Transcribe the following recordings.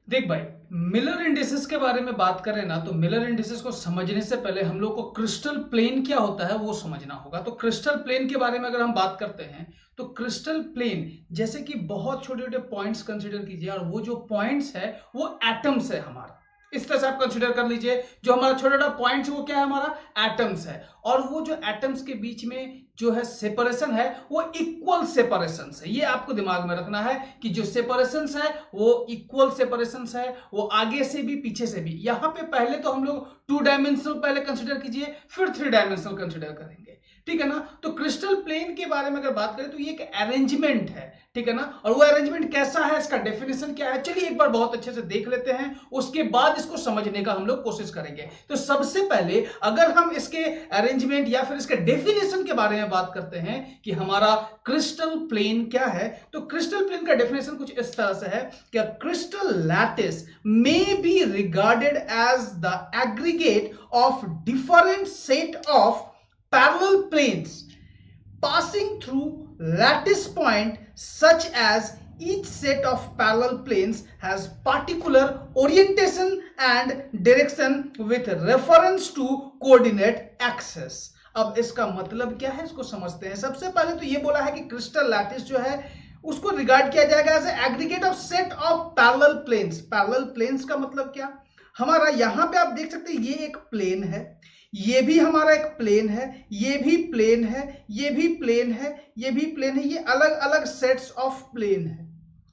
देख भाई, Miller indices के बारे में बात करें ना, तो मिलर इंडिसेस को समझने से पहले हम लोग को क्रिस्टल प्लेन क्या होता है वो समझना होगा। तो क्रिस्टल प्लेन के बारे में अगर हम बात करते हैं तो क्रिस्टल प्लेन जैसे कि बहुत छोटे छोटे पॉइंट्स कंसीडर कीजिए, और वो जो पॉइंट्स है वो एटम्स है हमारा। इस तरह से आप कंसीडर कर लीजिए, जो हमारा छोटा छोटा पॉइंट्स वो क्या है, हमारा एटम्स है। और वो जो एटम्स के बीच में जो है सेपरेशन है वो इक्वल सेपरेशन है। ये आपको दिमाग में रखना है कि जो सेपरेशन है वो इक्वल सेपरेशन है, वो आगे से भी पीछे से भी। यहां पे पहले तो हम लोग 2 डायमेंशनल पहले कंसीडर कीजिए, फिर 3 डायमेंशनल कंसीडर करेंगे, ठीक है ना। तो क्रिस्टल प्लेन के बारे में अगर बात करें तो ये एक अरेंजमेंट है, ठीक है ना। और वो अरेंजमेंट कैसा है, इसका डेफिनेशन क्या है, चलिए एक बार बहुत अच्छे से देख लेते हैं, उसके बाद इसको समझने का हम लोग कोशिश करेंगे। तो सबसे पहले अगर हम इसके अरेंजमेंट या फिर इसके डेफिनेशन के बारे में बात करते हैं कि हमारा क्रिस्टल प्लेन क्या है, तो क्रिस्टल प्लेन का डेफिनेशन कुछ इस तरह से है कि crystal lattice may be regarded as the aggregate of different set of parallel planes passing through lattice point such as each set of parallel planes has particular orientation and direction with reference to coordinate axis। अब इसका मतलब क्या है, इसको समझते हैं। सबसे पहले तो ये बोला है कि क्रिस्टल लैटिस जो है उसको रिगार्ड किया जाएगा as aggregate of set of parallel planes. Parallel planes का मतलब क्या, हमारा यहां पे आप देख सकते हैं ये एक प्लेन है, ये भी हमारा एक प्लेन है, ये भी प्लेन है, ये भी प्लेन है, ये भी प्लेन है, ये अलग अलग सेट्स ऑफ प्लेन है,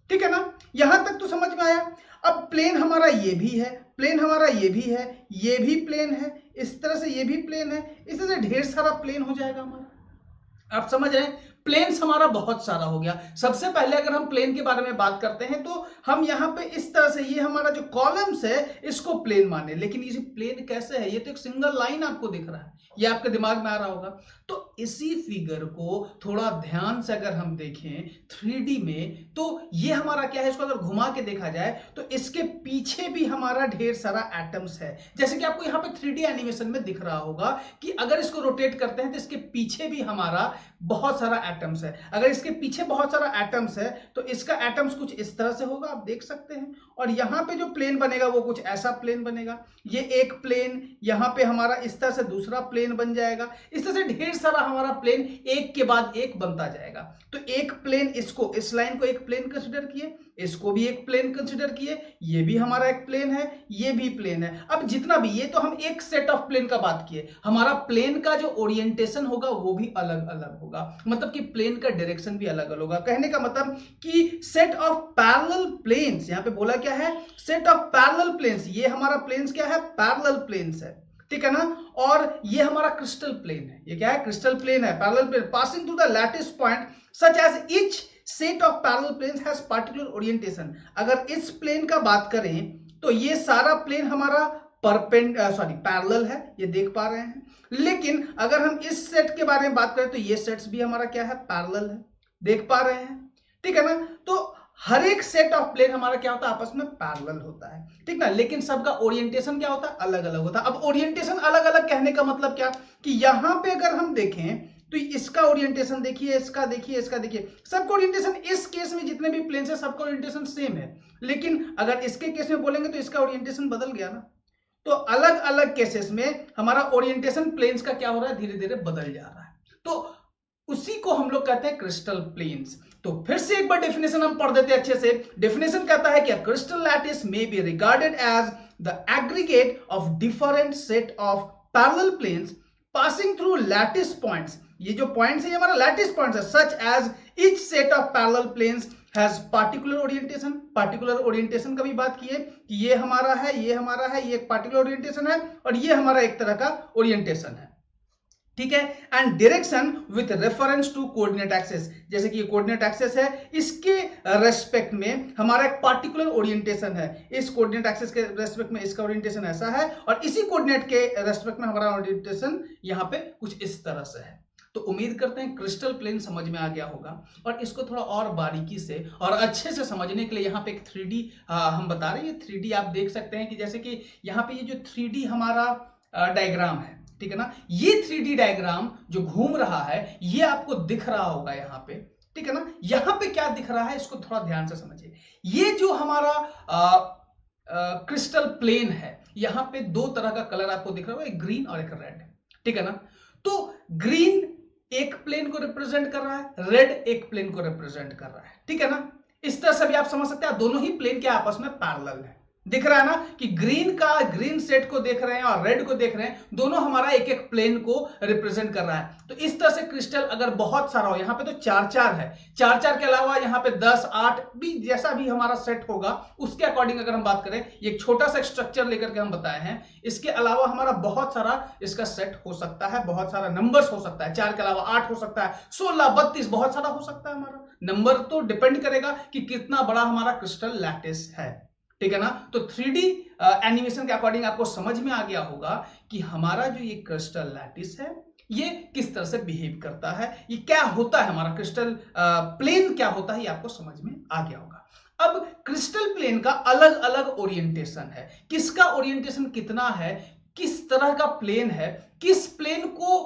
ठीक है ना। यहां तक तो समझ में आया। अब प्लेन हमारा ये भी है, प्लेन हमारा ये भी है, ये भी प्लेन है, इस तरह से ये भी प्लेन है, इस तरह से ढेर सारा प्लेन हो जाएगा हमारा। आप समझ रहे हैं, प्लेन्स हमारा बहुत सारा हो गया। सबसे पहले अगर हम प्लेन के बारे में बात करते हैं तो हम यहां पे इस तरह से, ये हमारा जो कॉलम्स है इसको प्लेन माने, लेकिन ये प्लेन कैसे है, ये तो एक सिंगल लाइन आपको दिख रहा है, ये आपके दिमाग में आ रहा होगा। तो इसी फिगर को थोड़ा ध्यान से अगर हम देखें 3D में, तो ये हमारा क्या है, इसको अगर घुमा के देखा जाए तो इसके पीछे भी हमारा ढेर सारा एटम्स है। जैसे कि आपको यहाँ पे 3D एनिमेशन में दिख रहा होगा कि अगर इसको रोटेट करते हैं तो इसके पीछे भी हमारा बहुत सारा एटम्स है। अगर इसके पीछे बहुत सारा एटम्स है तो इसका एटम्स कुछ इस तरह से होगा, आप देख सकते हैं। और यहां पे जो प्लेन बनेगा वो कुछ ऐसा प्लेन बनेगा, ये एक प्लेन, यहां पे हमारा इस तरह से दूसरा प्लेन बन जाएगा, इस तरह से ढेर सारा हमारा प्लेन एक के बाद एक बनता जाएगा। तो एक प्लेन, इसको, इस लाइन को एक प्लेन कंसीडर किए, इसको भी एक प्लेन कंसीडर किए, ये भी हमारा एक प्लेन है, ये भी प्लेन है। अब जितना भी, ये तो हम एक सेट ऑफ प्लेन का बात किए, हमारा प्लेन का जो ओरिएंटेशन होगा वो भी अलग अलग होगा, मतलब कि प्लेन का डायरेक्शन भी अलग अलग होगा। कहने का मतलब कि सेट ऑफ पैरेलल प्लेन्स, यहां पे बोला क्या है, सेट ऑफ पैरेलल प्लेन्स, ये हमारा प्लेन्स क्या है, पैरेलल प्लेन्स है, ठीक है ना। और ये हमारा क्रिस्टल प्लेन है, ये क्या है, क्रिस्टल प्लेन है, parallel plane passing through the lattice point such as each set of parallel planes has particular orientation. अगर इस प्लेन का बात करें तो ये सारा प्लेन हमारा पैरेलल है, ये देख पा रहे हैं। लेकिन अगर हम इस सेट के बारे में बात करें तो ये सेट्स भी हमारा क्या है, पैरेलल है, देख पा रहे हैं, ठीक है ना। तो हर एक सेट ऑफ प्लेन हमारा क्या होता है, आपस में पैरेलल होता है, ठीक ना। लेकिन सबका ओरिएंटेशन क्या होता है, अलग अलग होता है। अब ओरिएंटेशन अलग अलग कहने का मतलब क्या, कि यहां पे अगर हम देखें तो इसका ओरिएंटेशन देखिए, इसका देखिए, इसका देखिए, सबका ओरिएंटेशन इस केस में जितने भी प्लेन्स है सबका ओरिएंटेशन सेम है। लेकिन अगर इसके केस में बोलेंगे तो इसका ओरिएंटेशन बदल गया ना। तो अलग अलग केसेस में हमारा ओरिएंटेशन प्लेन्स का क्या हो रहा है, धीरे धीरे बदल जा रहा है। तो उसी को हम लोग कहते हैं क्रिस्टल प्लेन्स। तो फिर से एक बार डेफिनेशन हम पढ़ देते हैं अच्छे से। डेफिनेशन कहता है कि crystal lattice may be regarded as the aggregate of different set of parallel planes passing through lattice points. ये जो पॉइंट्स है ये हमारा लैटिस पॉइंट्स है, such as each set of parallel planes has particular orientation. Particular orientation का भी बात किए कि ये हमारा है, ये हमारा है, ये एक पार्टिकुलर ओरिएंटेशन है और ये हमारा एक तरह का ओरिएंटेशन है, ठीक है। And direction with reference to coordinate axis, जैसे कि ये कोऑर्डिनेट एक्सिस है, इसके रेस्पेक्ट में हमारा एक पार्टिकुलर ओरिएंटेशन है। इस कोऑर्डिनेट एक्सिस के रेस्पेक्ट में इसका ओरिएंटेशन ऐसा है और इसी कोऑर्डिनेट के रेस्पेक्ट में हमारा ओरिएंटेशन यहां पे कुछ इस तरह से है। तो उम्मीद करते हैं क्रिस्टल प्लेन समझ में आ गया होगा। और इसको थोड़ा और बारीकी से और अच्छे से समझने के लिए यहाँ पे एक 3D हम बता रहे हैं। 3D आप देख सकते हैं कि जैसे कि यहाँ पे ये जो 3D हमारा डायग्राम है, ठीक है ना, ये 3D डायग्राम जो घूम रहा है ये आपको दिख रहा होगा यहाँ पे, ठीक है ना। यहाँ पे क्या दिख रहा है इसको थोड़ा ध्यान से समझिए। ये जो हमारा क्रिस्टल प्लेन है, यहां पे दो तरह का कलर आपको दिख रहा होगा, एक ग्रीन और एक रेड, ठीक है ना। तो ग्रीन एक प्लेन को रिप्रेजेंट कर रहा है, रेड एक प्लेन को रिप्रेजेंट कर रहा है, ठीक है ना। इस तरह से भी आप समझ सकते हैं दोनों ही प्लेन के आपस में पैरेलल है। दिख रहा है ना कि ग्रीन सेट को देख रहे हैं और रेड को देख रहे हैं, दोनों हमारा एक एक प्लेन को रिप्रेजेंट कर रहा है। तो इस तरह से क्रिस्टल अगर बहुत सारा हो, यहां पे तो 4-4 है, 4-4 के अलावा यहां पे 10-8 भी जैसा भी हमारा सेट होगा उसके अकॉर्डिंग अगर हम बात करें, एक छोटा सा स्ट्रक्चर लेकर के हम बताए हैं, इसके अलावा हमारा बहुत सारा इसका सेट हो सकता है, बहुत सारा नंबर्स हो सकता है, 4 के अलावा 8 हो सकता है, 16, 32 बहुत सारा हो सकता है। हमारा नंबर तो डिपेंड करेगा कि कितना बड़ा हमारा क्रिस्टल लैटिस है, ठीक है ना। तो 3D एनिमेशन के अकॉर्डिंग आपको समझ में आ गया होगा कि हमारा जो ये क्रिस्टल लैटिस है ये किस तरह से बिहेव करता है, ये क्या होता है, हमारा क्रिस्टल प्लेन क्या होता है, ये आपको समझ में आ गया होगा। अब क्रिस्टल प्लेन का अलग अलग ओरिएंटेशन है, किसका ओरिएंटेशन कितना है, किस तरह का प्लेन है, किस प्लेन को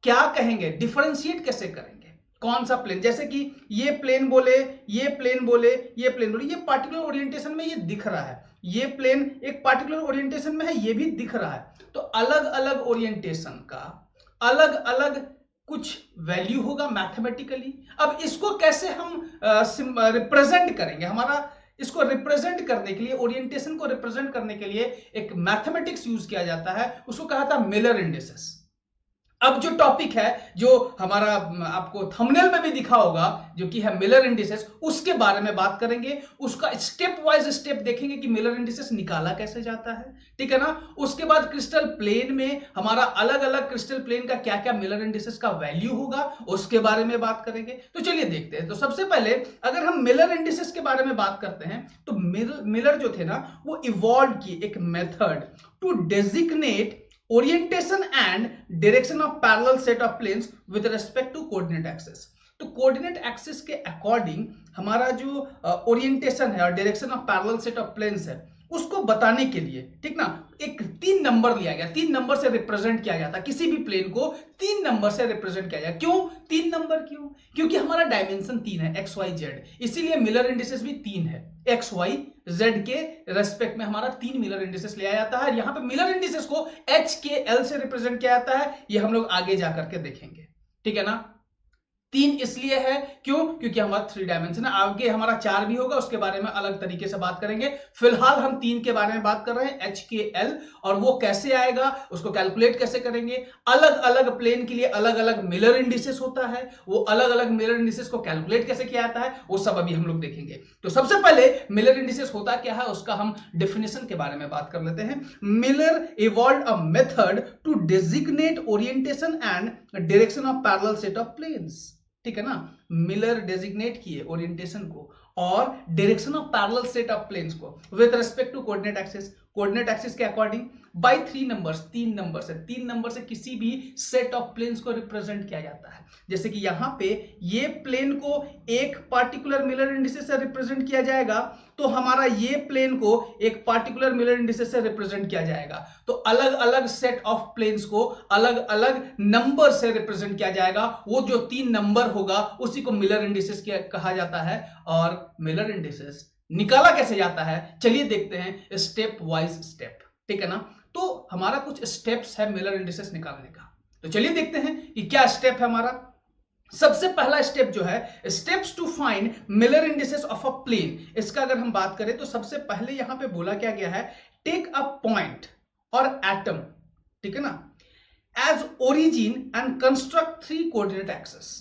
क्या कहेंगे, डिफरेंशिएट कैसे करेंगे, कौन सा प्लेन, जैसे कि ये प्लेन बोले, ये प्लेन बोले, ये प्लेन बोले, ये पार्टिकुलर ओरिएंटेशन में ये दिख रहा है, ये प्लेन एक पार्टिकुलर ओरिएंटेशन में है, ये भी दिख रहा है। तो अलग अलग ओरिएंटेशन का अलग अलग कुछ वैल्यू होगा मैथमेटिकली। अब इसको कैसे हम रिप्रेजेंट करेंगे, हमारा इसको रिप्रेजेंट करने के लिए, ओरिएंटेशन को रिप्रेजेंट करने के लिए एक मैथमेटिक्स यूज किया जाता है, उसको कहा था मिलर इंडिसेस। अब जो टॉपिक है जो हमारा आपको थंबनेल में भी दिखा होगा, जो कि है मिलर इंडिसेस, उसके बारे में बात करेंगे, उसका स्टेप वाइज स्टेप देखेंगे कि मिलर इंडिसेस निकाला कैसे जाता है, ठीक है ना। उसके बाद क्रिस्टल प्लेन में हमारा अलग अलग क्रिस्टल प्लेन का क्या क्या मिलर इंडिसेस का वैल्यू होगा, उसके बारे में बात करेंगे। तो चलिए देखते हैं। तो सबसे पहले अगर हम मिलर इंडिसेस के बारे में बात करते हैं, तो मिलर जो थे ना वो इवॉल्व किए एक method to designate orientation and direction of parallel set of planes with respect to coordinate axis। तो कोऑर्डिनेट एक्सिस के अकॉर्डिंग हमारा जो ओरिएंटेशन है और direction of parallel set of planes है उसको बताने के लिए, ठीक ना, एक 3 नंबर लिया गया, 3 नंबर से रिप्रेजेंट किया जाता है, किसी भी प्लेन को 3 नंबर से रिप्रेजेंट किया जाए। क्यों 3 नंबर, क्यों, क्योंकि हमारा डायमेंशन 3 है, एक्स वाई जेड, इसीलिए मिलर इंडिसेस भी 3 है, एक्स वाई जेड के रेस्पेक्ट में हमारा 3 मिलर इंडिसेस लिया जाता है। यहां पे मिलर इंडिसेस को एच के एल से रिप्रेजेंट किया जाता है, ये हम लोग आगे जाकर के देखेंगे, ठीक है ना। 3 इसलिए है क्यों, क्योंकि हमारा 3 डायमेंशन है, आगे हमारा 4 भी होगा, उसके बारे में अलग तरीके से बात करेंगे। फिलहाल हम 3 के बारे में बात कर रहे हैं, एच के एल, और वो कैसे आएगा, उसको कैलकुलेट कैसे करेंगे, अलग अलग प्लेन के लिए अलग अलग मिलर इंडिसेस होता है, वो अलग अलग मिलर इंडिसेस को कैलकुलेट कैसे किया जाता है, वो सब अभी हम लोग देखेंगे। तो सबसे पहले मिलर इंडिसेस होता क्या है उसका हम डेफिनेशन के बारे में बात कर लेते हैं। Miller evolved a method to designate orientation and direction of parallel set of planes, ठीक है ना। मिलर डेजिग्नेट किए ओरिएंटेशन को और direction of parallel set of planes को with respect to coordinate axis, coordinate axis के अकॉर्डिंग बाय 3 नंबर्स, 3 नंबर से, 3 number से किसी भी सेट ऑफ प्लेन्स को रिप्रेजेंट किया जाता है। जैसे कि यहां पे ये प्लेन को एक पार्टिकुलर मिलर इंडिसेस से रिप्रेजेंट किया जाएगा, तो हमारा ये प्लेन को एक पार्टिकुलर मिलर इंडिसेस से रिप्रेजेंट किया जाएगा। तो अलग अलग सेट ऑफ प्लेन्स को अलग अलग नंबर से रिप्रेजेंट किया जाएगा, वो जो 3 नंबर होगा उसी को मिलर इंडिसेस कहा जाता है। और मिलर इंडिसेस निकाला कैसे जाता है, चलिए देखते हैं स्टेप वाइज स्टेप, ठीक है ना। तो हमारा कुछ स्टेप्स है मिलर इंडिसेस निकालने का, तो चलिए देखते हैं कि क्या स्टेप है हमारा। सबसे पहला स्टेप जो है steps to find Miller indices of a plane, इसका अगर हम बात करें तो सबसे पहले यहां पे बोला क्या गया है, take a point or atom, ठीक है ना, as origin and construct 3 coordinate axis,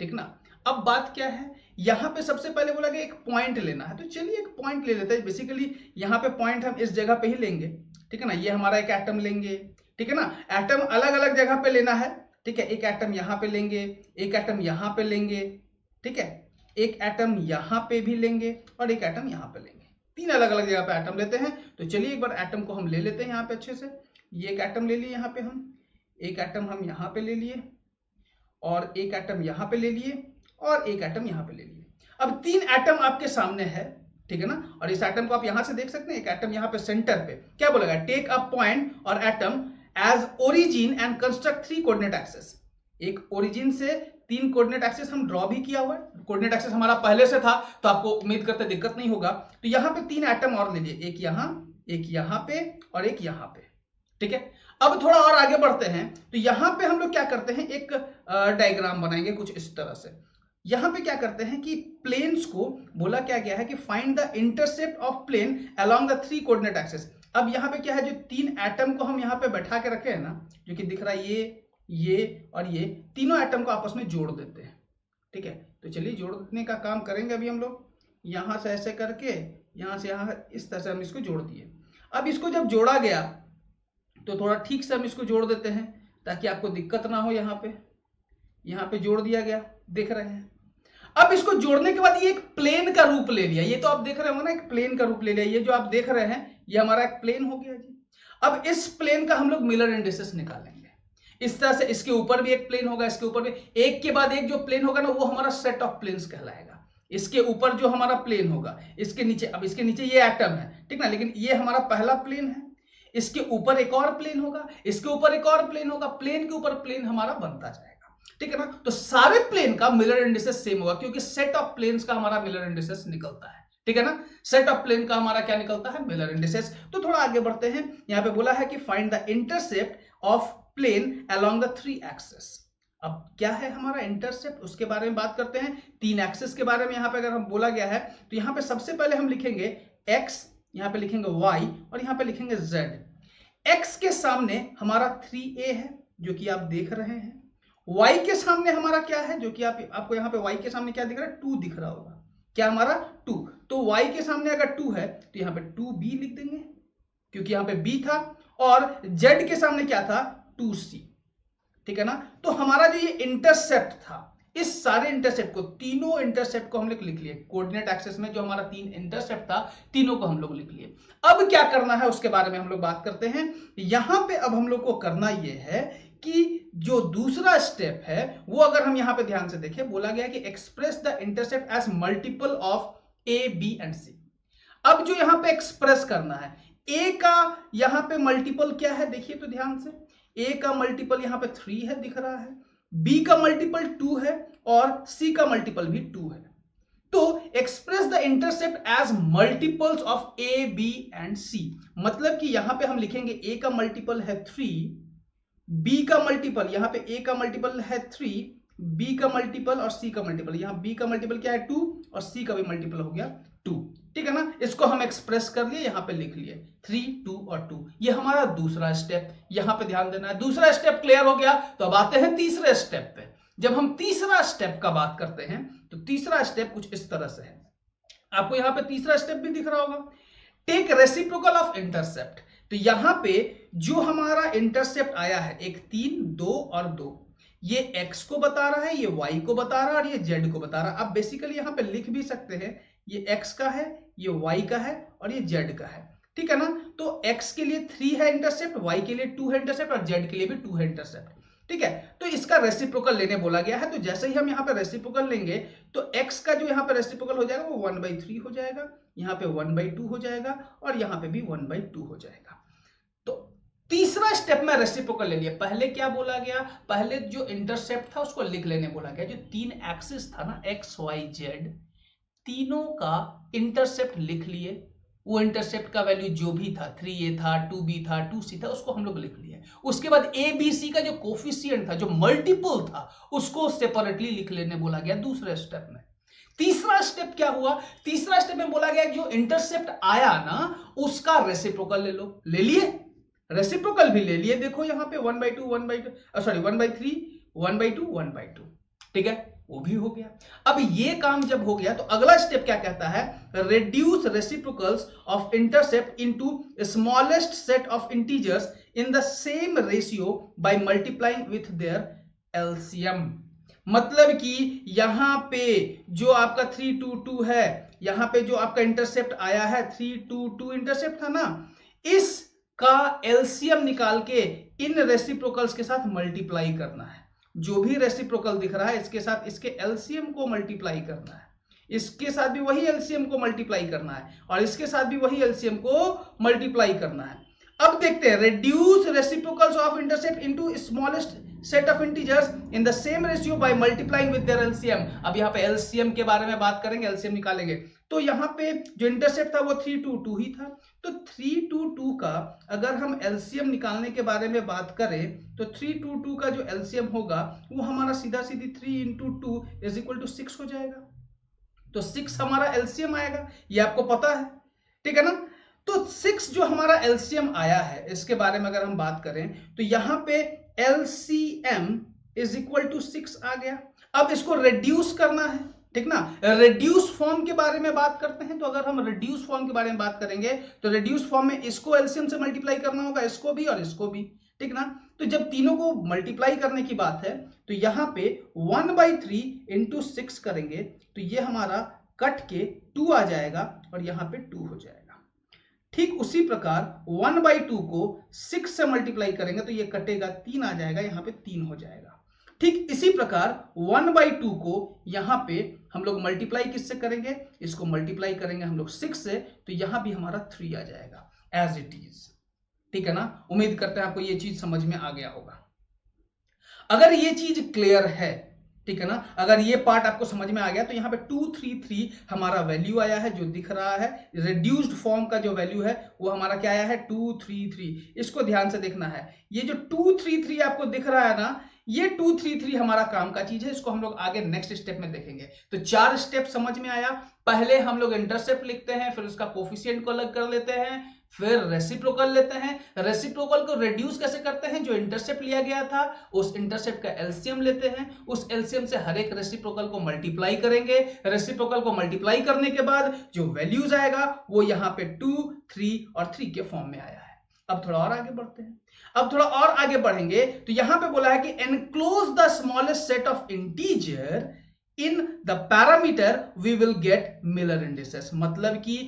ठीक ना। अब बात क्या है, यहां पे सबसे पहले बोला गया एक पॉइंट लेना है, तो चलिए एक पॉइंट ले लेते हैं। बेसिकली यहां पे पॉइंट हम इस जगह पे ही लेंगे, ठीक है ना, ये हमारा एक एटम लेंगे, ठीक है ना। एटम अलग अलग जगह पे लेना है, ठीक है, एक एटम यहां पे लेंगे, एक एटम यहां पे लेंगे, ठीक है, एक एटम यहां पे भी लेंगे और एक एटम यहां पे लेंगे, 3 अलग अलग जगह पे एटम लेते हैं। तो चलिए एक बार एटम को हम ले लेते हैं यहां पे अच्छे से, ये एक एटम ले लिए यहां पे, हम एक एटम हम यहां पे ले लिए और एक एटम यहां पे ले लिए और एक एटम यहां पे ले लिए। अब 3 एटम आपके सामने है, ठीक है ना, और इस एटम को आप यहां से देख सकते हैं, एक एटम यहां पे सेंटर पे, क्या बोलेगा, take a point or atom as origin and construct 3 coordinate axis. एक ओरिजिन से 3 कोऑर्डिनेट एक्सिस हम ड्रॉ भी किया हुआ है, कोऑर्डिनेट एक्सिस हमारा पहले से था तो आपको उम्मीद करते दिक्कत नहीं होगा। तो यहां पे 3 एटम और ले लिए, एक यहां एक यहां पे और एक यहां पे, ठीक है। अब थोड़ा और आगे बढ़ते हैं तो यहां पे हम लोग क्या करते हैं, एक डायग्राम बनाएंगे कुछ इस तरह से। यहां पे क्या करते हैं कि प्लेन्स को बोला क्या गया है कि find the intercept of plane along the 3 coordinate axis. अब यहाँ पे क्या है, जो 3 एटम को हम यहाँ पे बैठा के रखे हैं ना, जो कि दिख रहा है ये और ये तीनों एटम को आपस में जोड़ देते हैं, ठीक है। तो चलिए जोड़ने का काम करेंगे अभी हम लोग। यहां से ऐसे करके यहां से यहां इस तरह से हम इसको जोड़ दिए। अब इसको जब जोड़ा गया तो थोड़ा ठीक से हम इसको जोड़ देते हैं ताकि आपको दिक्कत ना हो। यहाँ पे जोड़ दिया गया, देख रहे हैं। अब इसको जोड़ने के बाद ये एक प्लेन का रूप ले लिया, ये तो आप देख रहे हो ना, एक प्लेन का रूप ले लिया। ये जो आप देख रहे हैं ये हमारा एक प्लेन हो गया जी। अब इस प्लेन का हम लोग मिलर इंडिसेस निकालेंगे। इस तरह से इसके ऊपर भी एक प्लेन होगा, इसके ऊपर भी एक के बाद एक जो प्लेन होगा ना, वो हमारा सेट ऑफ प्लेन्स कहलाएगा। इसके ऊपर जो हमारा प्लेन होगा, इसके नीचे, अब इसके नीचे ये एटम है, ठीक ना, लेकिन ये हमारा पहला प्लेन है। इसके ऊपर एक और प्लेन होगा, इसके ऊपर एक और प्लेन होगा, प्लेन के ऊपर प्लेन हमारा बनता जाएगा, ठीक है ना। तो सारे प्लेन का मिलर इंडिसेस सेम होगा क्योंकि सेट ऑफ प्लेन्स का हमारा मिलर इंडिसेस निकलता है, ठीक है ना। सेट ऑफ प्लेन का हमारा क्या निकलता है, मिलर इंडिसेस। तो थोड़ा आगे बढ़ते हैं। यहां पे बोला है कि find the intercept of plane along the 3 axis. अब क्या है हमारा इंटरसेप्ट, उसके बारे में बात करते हैं। 3 एक्सिस के बारे में यहां पे अगर हम बोला गया है तो यहां पे सबसे पहले हम लिखेंगे x, यहां पे लिखेंगे y और यहां पे लिखेंगे z। x के सामने हमारा 3a है जो कि आप देख रहे हैं। y के सामने हमारा क्या है, जो कि आपको यहाँ पे y के सामने क्या दिख रहा है, 2 दिख रहा होगा। क्या हमारा 2। तो y के सामने अगर 2 है तो यहाँ पे 2b लिख देंगे क्योंकि यहाँ पे b था। और z के सामने क्या था, 2c, ठीक है ना। तो हमारा जो ये इंटरसेप्ट था, इस सारे इंटरसेप्ट को, तीनों इंटरसेप्ट को हम लोग लिख लिए। कोऑर्डिनेट एक्सिस में जो हमारा 3 इंटरसेप्ट था, तीनों को हम लोग लिख लिए। अब क्या करना है उसके बारे में हम लोग बात करते हैं। यहां पे अब हम लोग को करना यह है कि जो दूसरा स्टेप है वो अगर हम यहां पे ध्यान से देखें, बोला गया कि express the intercept as multiple of A, B and C. अब जो यहां पे एक्सप्रेस करना है, ए का यहां पे मल्टीपल क्या है, देखिए तो ध्यान से। ए का मल्टीपल यहां पे 3 है, दिख रहा है। बी का मल्टीपल 2 है और सी का मल्टीपल भी 2 है। तो express the intercept as multiples of A, B and C. मतलब कि यहां पे हम लिखेंगे ए का मल्टीपल है 3, बी का मल्टीपल, यहां पे ए का मल्टीपल है 3, बी का मल्टीपल और सी का मल्टीपल, यहां बी का मल्टीपल क्या है 2 और सी का भी मल्टीपल हो गया 2, ठीक है ना। इसको हम एक्सप्रेस कर लिए, यहां पे लिख लिए 3, 2 और 2। ये हमारा दूसरा स्टेप, यहां पे ध्यान देना है। दूसरा स्टेप क्लियर हो गया तो अब आते हैं तीसरे स्टेप पे। जब हम तीसरा स्टेप का बात करते हैं तो तीसरा स्टेप कुछ इस तरह से है। आपको यहां पे तीसरा स्टेप भी दिख रहा होगा, टेक रेसिप्रोकल ऑफ इंटरसेप्ट। तो यहां पे जो हमारा इंटरसेप्ट आया है, एक 3, 2 और 2, ये x को बता रहा है, ये y को बता रहा है और ये z को बता रहा है। आप बेसिकली यहां पे लिख भी सकते हैं, ये x का है, ये y का है और ये z का है, ठीक है ना। तो x के लिए 3 है इंटरसेप्ट, y के लिए 2 है इंटरसेप्ट और z के लिए भी 2 है इंटरसेप्ट, ठीक है। तो इसका रेसिप्रोकल लेने बोला गया है। तो जैसे ही हम यहाँ पे रेसिप्रोकल लेंगे तो x का जो यहाँ पे रेसिप्रोकल हो जाएगा वो 1/3 हो जाएगा, यहाँ पे 1/2 हो जाएगा और यहाँ पे भी 1/2 हो जाएगा। तो तीसरा स्टेप में रेसिप्रोकल ले लिया। पहले क्या बोला गया, पहले जो इंटरसेप्ट था उसको लिख लेने बोला गया। जो 3 एक्सिस था ना, x, y, z, तीनों का इंटरसेप्ट लिख लिए। वो इंटरसेप्ट का वैल्यू जो भी था, 3a था, 2b था, 2c था, उसको हम लोग लिख लिए। उसके बाद a, b, c का जो कोफिशिएंट था, जो मल्टीपल था, उसको सेपरेटली लिख लेने बोला गया दूसरे स्टेप में। तीसरा स्टेप क्या हुआ, तीसरा स्टेप में बोला गया जो इंटरसेप्ट आया ना उसका रेसिप्रोकल ले लो। ले लिए, रेसिप्रोकल भी ले लिए। देखो यहाँ पे 1/2, 1/3, 1/2, 1/2, ठीक है, वो भी हो गया। अब ये काम जब हो गया तो अगला स्टेप क्या कहता है, reduce reciprocals of intercept into smallest set of integers in the same ratio by multiplying with their LCM। मतलब कि यहां पे जो आपका 3, 2, 2 है, यहां पे जो आपका इंटरसेप्ट आया है 3, 2, 2 इंटरसेप्ट था ना, इसका एलसीएम निकाल के इन रेसिप्रोकल्स के साथ मल्टीप्लाई करना है। जो भी रेसिप्रोकल दिख रहा है इसके साथ इसके एलसीएम को मल्टीप्लाई करना है, इसके साथ भी वही एलसीएम को मल्टीप्लाई करना है और इसके साथ भी वही एलसीएम को मल्टीप्लाई करना है। अब देखते हैं, reduce reciprocals of intercept into smallest set of integers in the same ratio by multiplying with their LCM. अब यहाँ पे एलसीएम के बारे में बात करेंगे, एलसीएम निकालेंगे। तो यहाँ पे जो इंटरसेप्ट था वो 322 ही था। तो 322 का अगर हम एलसीएम निकालने के बारे में बात करें तो 322 का जो एलसीएम होगा वो हमारा सीधा सीधी 3 × 2 = 6 हो जाएगा। तो 6 हमारा एलसीएम आएगा, ये आपको पता है, ठीक है ना। तो 6 जो हमारा एलसीएम आया है, इसके बारे में अगर हम बात करें तो यहां पे एलसीएम = 6 आ गया। अब इसको रिड्यूस करना है, ठीक ना। रिड्यूस फॉर्म के बारे में बात करते हैं। तो अगर हम रिड्यूस फॉर्म के बारे में बात करेंगे तो रिड्यूस फॉर्म में इसको एलसीएम से मल्टीप्लाई करना होगा, इसको भी और इसको भी, ठीक ना। तो जब तीनों को मल्टीप्लाई करने की बात है तो यहां पे 1/3 × 6 करेंगे तो ये हमारा कट के 2 आ जाएगा और यहां पे 2 हो जाएगा। ठीक उसी प्रकार 1/2 को 6 से मल्टीप्लाई करेंगे तो ये कटेगा, 3 आ जाएगा, यहां पे 3 हो जाएगा। ठीक इसी प्रकार 1/2 को यहां पे हम लोग मल्टीप्लाई किससे करेंगे, इसको मल्टीप्लाई करेंगे हम लोग 6 से, तो यहां भी हमारा 3 आ जाएगा एज इट इज, ठीक है ना। उम्मीद करते हैं आपको ये चीज समझ में आ गया होगा। अगर ये चीज क्लियर है, ठीक है ना, अगर ये पार्ट आपको समझ में आ गया तो यहाँ पे 233 हमारा वैल्यू आया है जो दिख रहा है। रिड्यूस्ड फॉर्म का जो वैल्यू है वो हमारा क्या आया है, 233। इसको ध्यान से देखना है, ये जो 233 आपको दिख रहा है ना, ये 233 हमारा काम का चीज है। इसको हम लोग आगे नेक्स्ट स्टेप में देखेंगे। तो 4 स्टेप समझ में आया। पहले हम लोग इंटरसेप्ट लिखते हैं, फिर उसका कोफिशिएंट को अलग कर लेते हैं, फिर रेसिप्रोकल लेते हैं। रेसिप्रोकल को रिड्यूस कैसे करते हैं, जो इंटरसेप्ट लिया गया था उस इंटरसेप्ट का एलसीएम लेते हैं, उस एलसीएम से हर एक रेसिप्रोकल को मल्टीप्लाई करेंगे। रेसिप्रोकल को मल्टीप्लाई करने के बाद जो वैल्यूज आएगा वो यहाँ पे 2, 3 और 3 के फॉर्म में आया है। अब थोड़ा और आगे बढ़ते हैं। अब थोड़ा और आगे बढ़ेंगे तो यहां पे बोला है कि enclose the smallest set of integer in the parameter we will get Miller indices. मतलब कि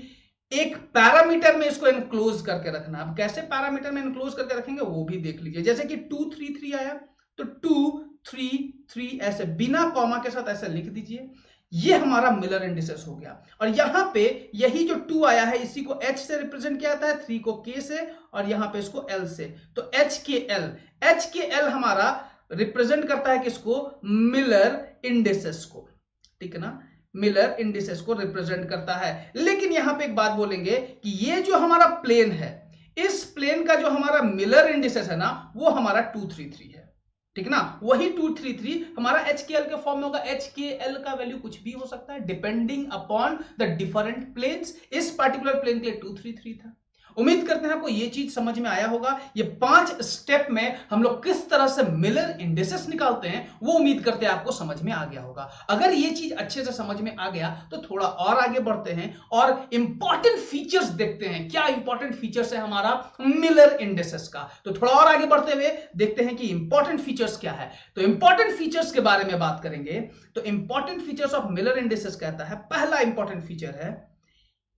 एक पैरामीटर में इसको एनक्लोज करके रखना। अब कैसे पैरामीटर में एनक्लोज करके रखेंगे वो भी देख लीजिए। जैसे कि 233 आया तो 233 ऐसे बिना कॉमा के साथ ऐसे लिख दीजिए, ये हमारा मिलर इंडिसेस हो गया। और यहां पे यही जो 2 आया है इसी को h से रिप्रेजेंट किया जाता है, 3 को k से और यहां पे इसको l से। तो HKL हमारा रिप्रेजेंट करता है किसको, मिलर इंडिसेस को, ठीक है ना, मिलर इंडिसेस को रिप्रेजेंट करता है। लेकिन यहां पे एक बात बोलेंगे कि ये जो हमारा प्लेन है, इस प्लेन का जो हमारा मिलर इंडिसेस है ना वो हमारा 233 है, ठीक ना। वही 233 हमारा HKL के फॉर्म में होगा। HKL का वैल्यू कुछ भी हो सकता है depending upon the different planes. इस पार्टिकुलर प्लेन के लिए 233 था। उम्मीद करते हैं आपको ये चीज समझ में आया होगा। ये 5 स्टेप में हम लोग किस तरह से मिलर इंडिसेस निकालते हैं वो उम्मीद करते हैं आपको समझ में आ गया होगा। अगर ये चीज अच्छे से समझ में आ गया तो थोड़ा और आगे बढ़ते हैं और इंपॉर्टेंट फीचर्स देखते हैं। क्या इंपॉर्टेंट फीचर्स है हमारा मिलर इंडिसेस का, तो थोड़ा और आगे बढ़ते हुए देखते हैं कि इंपॉर्टेंट फीचर्स क्या है। तो इंपॉर्टेंट फीचर्स के बारे में बात करेंगे तो important features of Miller indices कहता है, पहला इंपॉर्टेंट फीचर है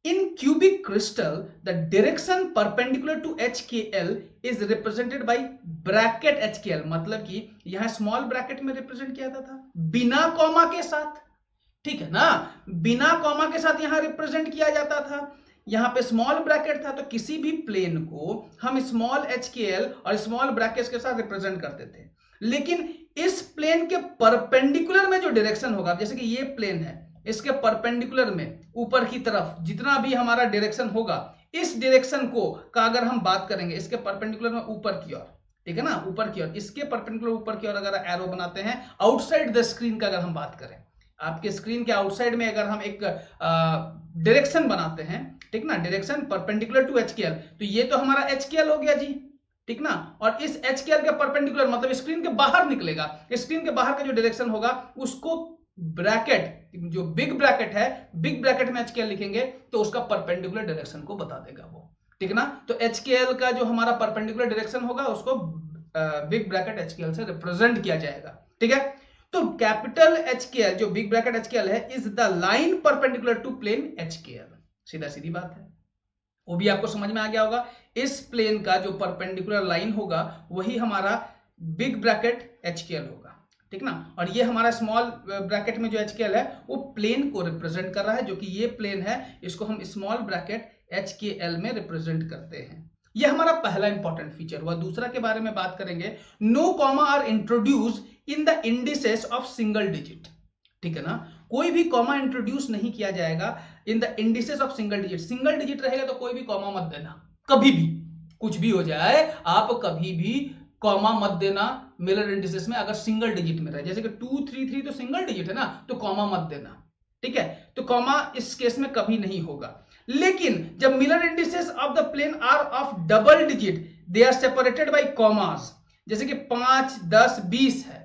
in cubic crystal the direction perpendicular to HKL is represented by bracket HKL। मतलब कि यहां स्मॉल ब्रैकेट में रिप्रेजेंट किया जाता था बिना कॉमा के साथ, ठीक है ना, बिना कॉमा के साथ यहां रिप्रेजेंट किया जाता था। यहां पे स्मॉल ब्रैकेट था तो किसी भी प्लेन को हम स्मॉल HKL और स्मॉल ब्रैकेट्स के साथ रिप्रेजेंट करते थे। लेकिन इस प्लेन के परपेंडिकुलर में जो डायरेक्शन होगा, जैसे कि ये प्लेन है, इसके परपेंडिकुलर में ऊपर की तरफ जितना भी हमारा डायरेक्शन होगा, इस डायरेक्शन को का अगर हम बात करेंगे इसके परपेंडिकुलर में ऊपर की ओर, ठीक है ना, ऊपर की ओर, इसके परपेंडिकुलर ऊपर की ओर अगर एरो बनाते हैं आउटसाइड द स्क्रीन का अगर हम बात करें, आपके स्क्रीन के आउटसाइड में अगर हम एक डायरेक्शन बनाते हैं, ठीक ना, डायरेक्शन परपेंडिकुलर टू HKL, तो ये तो हमारा HKL हो गया जी, ठीक ना। और इस HKL के परपेंडिकुलर मतलब स्क्रीन के बाहर निकलेगा, स्क्रीन के बाहर का जो डायरेक्शन होगा उसको ब्रैकेट, जो बिग ब्रैकेट है, बिग ब्रैकेट में HKL लिखेंगे तो उसका परपेंडिकुलर डायरेक्शन को बता देगा वो, ठीक ना। तो HKL का जो हमारा परपेंडिकुलर डायरेक्शन होगा उसको बिग ब्रैकेट HKL से रिप्रेजेंट किया जाएगा, ठीक है। तो कैपिटल HKL जो बिग ब्रैकेट HKL है is the line perpendicular to plane HKL। सीधा सीधी बात है, वो भी आपको समझ में आ गया होगा। इस प्लेन का जो परपेंडिकुलर लाइन होगा वही हमारा बिग ब्रैकेट HKL होगा, ठीक ना। और ये हमारा स्मॉल ब्रैकेट में जो HKL है वो प्लेन को रिप्रेजेंट कर रहा है, जो कि ये प्लेन है, इसको हम स्मॉल ब्रैकेट HKL में रिप्रेजेंट करते हैं। ये हमारा पहला इंपॉर्टेंट फीचर हुआ। दूसरा के बारे में बात करेंगे, no comma are introduce in the indices of single digit. ठीक है ना, कोई भी कॉमा इंट्रोड्यूस नहीं किया जाएगा इन the indices of single digit. Single digit रहेगा तो कोई भी कॉमा मत देना, कभी भी कुछ भी हो जाए आप कभी भी कॉमा मत देना मिलर इंडिसेस में, अगर सिंगल डिजिट में रहे। जैसे कि 233 तो सिंगल डिजिट है ना, तो कॉमा मत देना। ठीक है, तो कॉमा इस केस में कभी नहीं होगा। लेकिन जब Miller indices of the plane are of double digit, they are separated by commas, जैसे कि 5, 10, 20 है,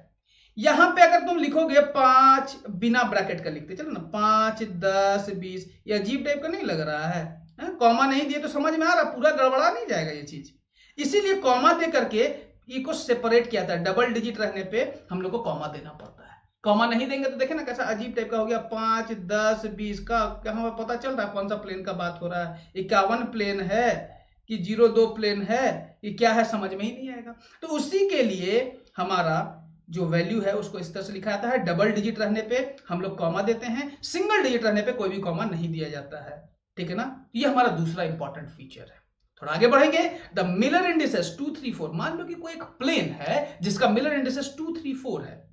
यहां पे अगर तुम लिखोगे 5 बिना ब्रैकेट का लिखते चलो ना, 5, 10, 20, ये अजीब टाइप का नहीं लग रहा है? कॉमा नहीं दिए तो समझ में आ रहा, पूरा गड़बड़ा नहीं जाएगा ये चीज। इसीलिए कॉमा दे करके ई को सेपरेट किया था। डबल डिजिट रहने पे हम लोग को कॉमा देना पड़ता है। कॉमा नहीं देंगे तो देखे ना कैसा अजीब टाइप का हो गया, 5, 10, 20 का कहां पता चल रहा है कौन सा प्लेन का बात हो रहा है? 51 प्लेन है कि 02 प्लेन है, ये क्या है समझ में ही नहीं आएगा। तो उसी के लिए हमारा जो वैल्यू है उसको इस तरह से लिखा जाता है। डबल डिजिट रहने पे हम लोग कॉमा देते हैं, सिंगल डिजिट रहने पे कोई भी कॉमा नहीं दिया जाता है। ठीक है ना, ये हमारा दूसरा इंपॉर्टेंट फीचर है। थोड़ा आगे बढ़ेंगे, द मिलर इंडिसेस 2, 3, 4। मान लो कि कोई एक प्लेन है जिसका मिलर इंडिसेस 2, 3, 4 है।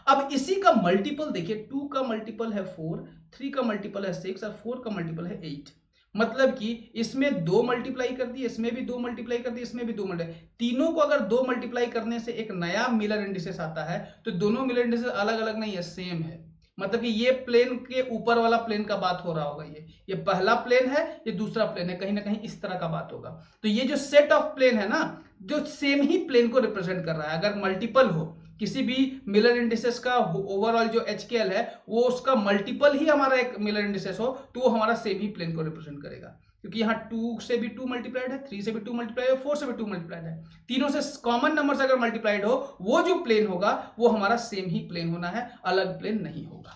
अब इसी का मल्टीपल देखिए, 2 का मल्टीपल है 4, 3 का मल्टीपल है 6 और 4 का मल्टीपल है 8। मतलब कि इसमें 2 मल्टीप्लाई कर दी, इसमें भी 2 मल्टीप्लाई कर दी, इसमें भी 2 मल्टीप्लाई, तीनों को अगर 2 मल्टीप्लाई करने से एक नया मिलर इंडिसेस आता है, तो दोनों मिलर इंडिसेस अलग अलग नहीं है, सेम है। मतलब कि ये प्लेन के ऊपर वाला प्लेन का बात हो रहा होगा, ये पहला प्लेन है, ये दूसरा प्लेन है, कहीं ना कहीं इस तरह का बात होगा। तो ये जो सेट ऑफ प्लेन है ना, जो सेम ही प्लेन को रिप्रेजेंट कर रहा है। अगर मल्टीपल हो किसी भी मिलर इंडिसेस का, ओवरऑल जो HKL है वो उसका मल्टीपल ही हमारा एक मिलर इंडिसेस हो, तो वो हमारा सेम ही प्लेन को रिप्रेजेंट करेगा। क्योंकि यहाँ 2 से भी 2 मल्टीप्लाइड है, 3 से भी 2 मल्टीप्लाइड है, 4 से भी 2 मल्टीप्लाइड है। तीनों से कॉमन नंबर से अगर मल्टीप्लाइड हो, वो जो प्लेन होगा वो हमारा सेम ही प्लेन होना है, अलग प्लेन नहीं होगा।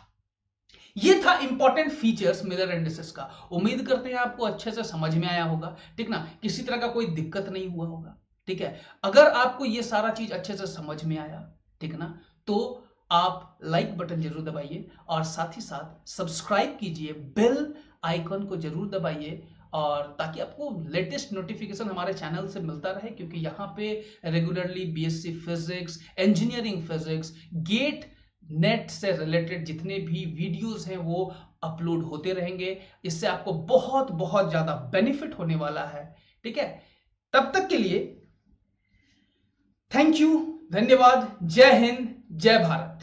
ये था इंपॉर्टेंट फीचर्स मिलर इंडिसेस का। उम्मीद करते हैं आपको अच्छे से समझ में आया होगा। ठीक ना, किसी तरह का कोई दिक्कत नहीं हुआ होगा। ठीक है, अगर आपको ये सारा चीज अच्छे से समझ में आया, ठीक ना, तो आप लाइक बटन जरूर दबाइए और साथ ही साथ सब्सक्राइब कीजिए, बेल आइकन को जरूर दबाइए, और ताकि आपको लेटेस्ट नोटिफिकेशन हमारे चैनल से मिलता रहे। क्योंकि यहाँ पे regularly BSc physics, engineering physics, GATE NET से रिलेटेड जितने भी वीडियोस हैं वो अपलोड होते रहेंगे। इससे आपको बहुत बहुत ज्यादा बेनिफिट होने वाला है। ठीक है, तब तक के लिए थैंक यू, धन्यवाद, जय हिंद, जय भारत।